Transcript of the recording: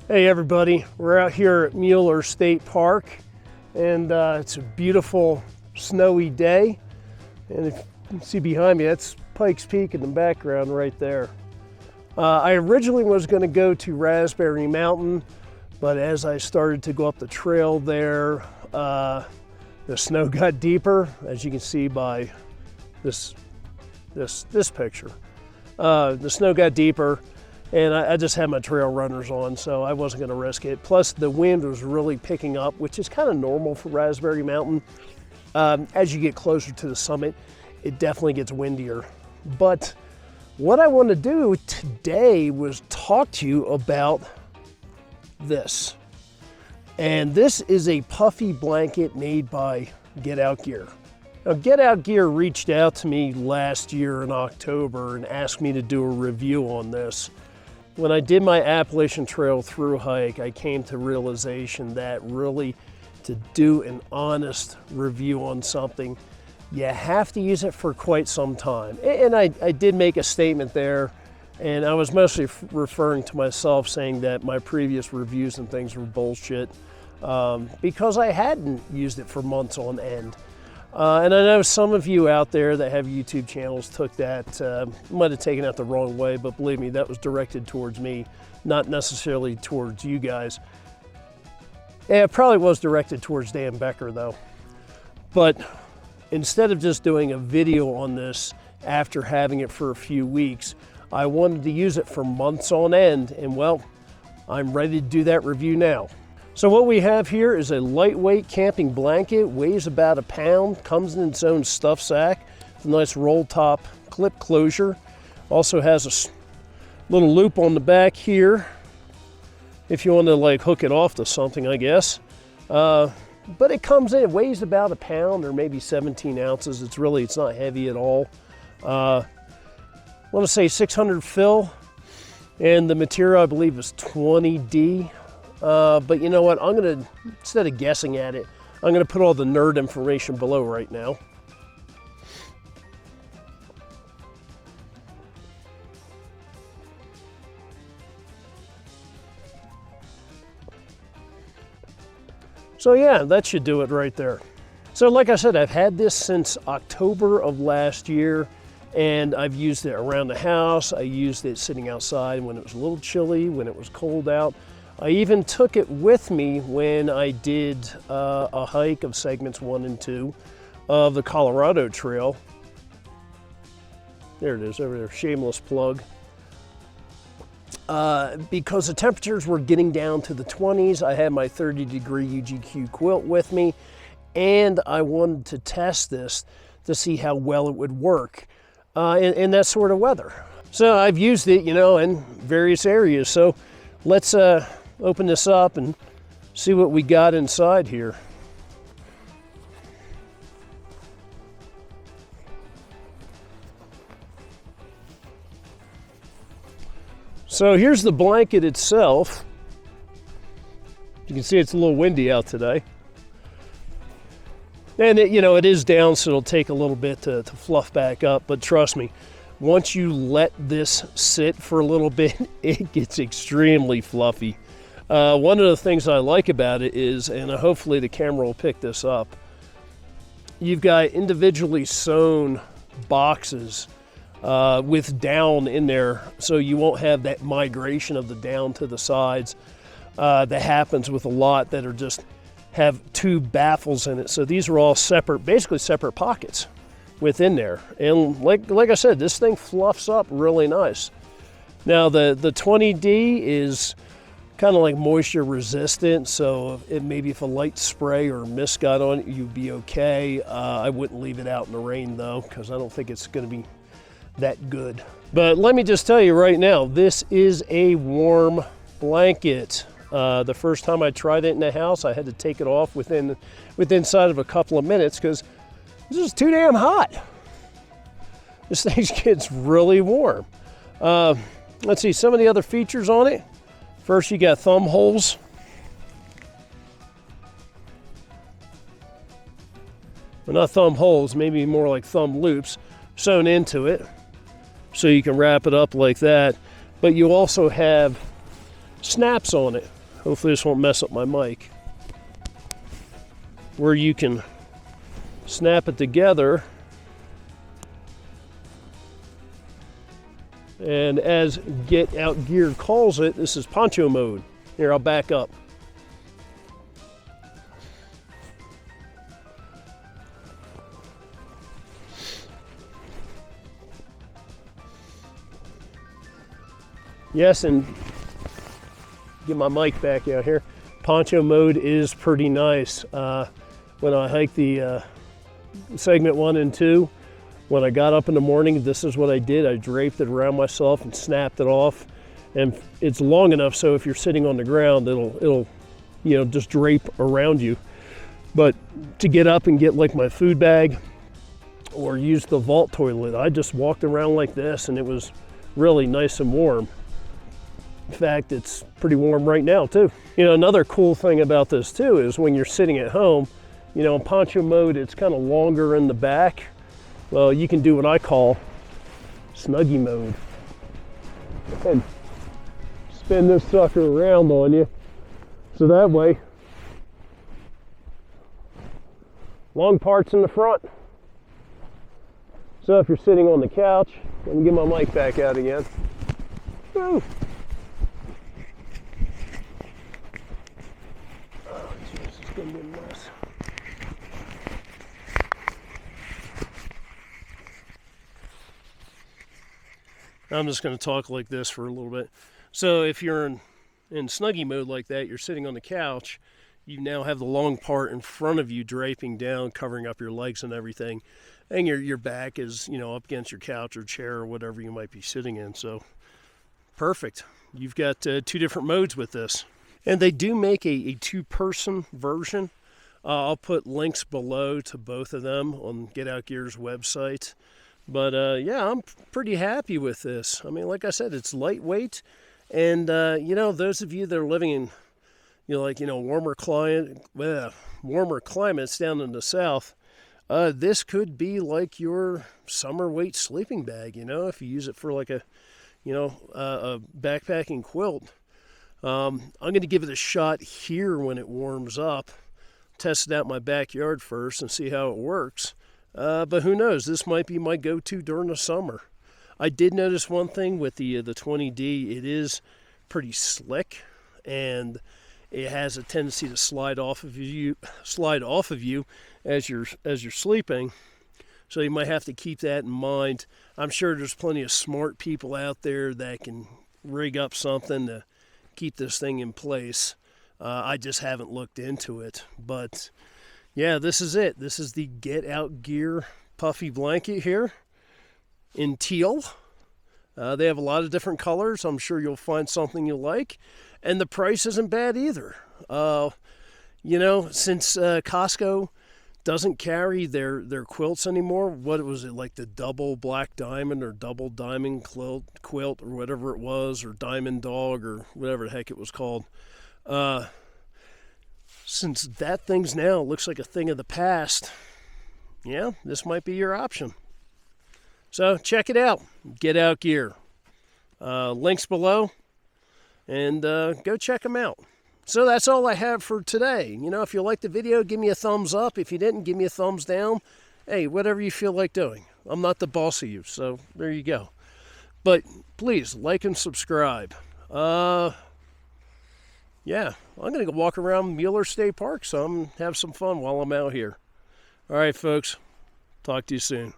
Hey everybody, we're out here at Mueller State Park and it's a beautiful snowy day, and if you can see behind me, that's Pikes Peak in the background right there. I originally was going to go to Raspberry Mountain, but as I started to go up the trail there, the snow got deeper, as you can see by this picture. The snow got deeper, and I just had my trail runners on, so I wasn't going to risk it. Plus, the wind was really picking up, which is kind of normal for Raspberry Mountain. As you get closer to the summit, it definitely gets windier. But what I want to do today was talk to you about this. And this is a puffy blanket made by Get Out Gear. Now, Get Out Gear reached out to me last year in October and asked me to do a review on this. When I did my Appalachian Trail through hike, I came to realization that really to do an honest review on something, you have to use it for quite some time. And I did make a statement there, and I was mostly referring to myself, saying that my previous reviews and things were bullshit because I hadn't used it for months on end. And I know some of you out there that have YouTube channels took that, might have taken that the wrong way, but believe me, that was directed towards me, not necessarily towards you guys. Yeah, it probably was directed towards Dan Becker though. But instead of just doing a video on this after having it for a few weeks, I wanted to use it for months on end, and well, I'm ready to do that review now. So what we have here is a lightweight camping blanket, weighs about a pound, comes in its own stuff sack, with a nice roll top clip closure. Also has a little loop on the back here, if you want to like hook it off to something, I guess. But it comes in, it weighs about a pound or maybe 17 ounces. It's not heavy at all. I want to say 600 fill, and the material I believe is 20D. But you know what, I'm gonna, instead of guessing at it, I'm gonna put all the nerd information below right now. So yeah, that should do it right there. So like I said, I've had this since October of last year, and I've used it around the house. I used it sitting outside when it was a little chilly, when it was cold out. I even took it with me when I did a hike of segments 1 and 2 of the Colorado Trail. There it is over there, shameless plug. Because the temperatures were getting down to the 20s, I had my 30-degree UGQ quilt with me, and I wanted to test this to see how well it would work in that sort of weather. So I've used it, you know, in various areas. So let's open this up and see what we got inside here. So here's the blanket itself. You can see it's a little windy out today. And it, you know, it is down, so it'll take a little bit to fluff back up, but trust me, once you let this sit for a little bit, it gets extremely fluffy. One of the things I like about it is, and hopefully the camera will pick this up, you've got individually sewn boxes with down in there, so you won't have that migration of the down to the sides that happens with a lot that are just have two baffles in it. So these are all separate, basically separate pockets within there. And like I said, this thing fluffs up really nice. Now the 20D is kind of like moisture resistant, so it maybe if a light spray or mist got on it, you'd be okay. I wouldn't leave it out in the rain though, because I don't think it's going to be that good. But let me just tell you right now, this is a warm blanket. The first time I tried it in the house, I had to take it off within inside of a couple of minutes because this is too damn hot. This thing gets really warm. Let's see some of the other features on it. First, you got thumb holes. Well, not thumb holes, maybe more like thumb loops sewn into it, so you can wrap it up like that. But you also have snaps on it. hopefully this won't mess up my mic, where you can snap it together. And as Get Out Gear calls it, this is poncho mode. Here, I'll back up. Yes, and get my mic back out here. Poncho mode is pretty nice. When I hiked the segment 1 and 2, when I got up in the morning, this is what I did. I draped it around myself and snapped it off. And it's long enough so if you're sitting on the ground, it'll just drape around you. But to get up and get like my food bag or use the vault toilet, I just walked around like this, and it was really nice and warm. In fact, it's pretty warm right now too. Another cool thing about this too is when you're sitting at home, in poncho mode, it's kind of longer in the back. Well, you can do what I call snuggie mode. And spin this sucker around on you. So that way, long parts in the front. So if you're sitting on the couch, let me get my mic back out again. Woo. Oh, geez, it's gonna be a mess. I'm just going to talk like this for a little bit. So if you're in snuggie mode like that, you're sitting on the couch, you now have the long part in front of you draping down, covering up your legs and everything, and your back is, up against your couch or chair or whatever you might be sitting in. So perfect. You've got 2 different modes with this. And they do make a 2-person version. I'll put links below to both of them on Get Out Gear's website. But yeah, I'm pretty happy with this. I mean, like I said, it's lightweight. And, those of you that are living in, warmer climates down in the south, this could be like your summer weight sleeping bag, if you use it for like a backpacking quilt. I'm going to give it a shot here when it warms up, test it out in my backyard first and see how it works. But who knows? This might be my go-to during the summer. I did notice one thing with the 20D. It is pretty slick, and it has a tendency to slide off of you as you're sleeping. So you might have to keep that in mind. I'm sure there's plenty of smart people out there that can rig up something to keep this thing in place. I just haven't looked into it, but yeah, this is it. This is the Get Out Gear puffy blanket here in teal. They have a lot of different colors. I'm sure you'll find something you like. And the price isn't bad either. Since Costco doesn't carry their quilts anymore, what was it, like the double black diamond or double diamond quilt or whatever it was, or diamond dog or whatever the heck it was called. Since that thing's now looks like a thing of the past, yeah, this might be your option. So check it out, Get Out Gear. Links below, and go check them out. So that's all I have for today. If you liked the video, give me a thumbs up. If you didn't, give me a thumbs down. Hey, whatever you feel like doing. I'm not the boss of you, so there you go. But please like and subscribe. Yeah, I'm going to go walk around Mueller State Park some, have some fun while I'm out here. All right, folks. Talk to you soon.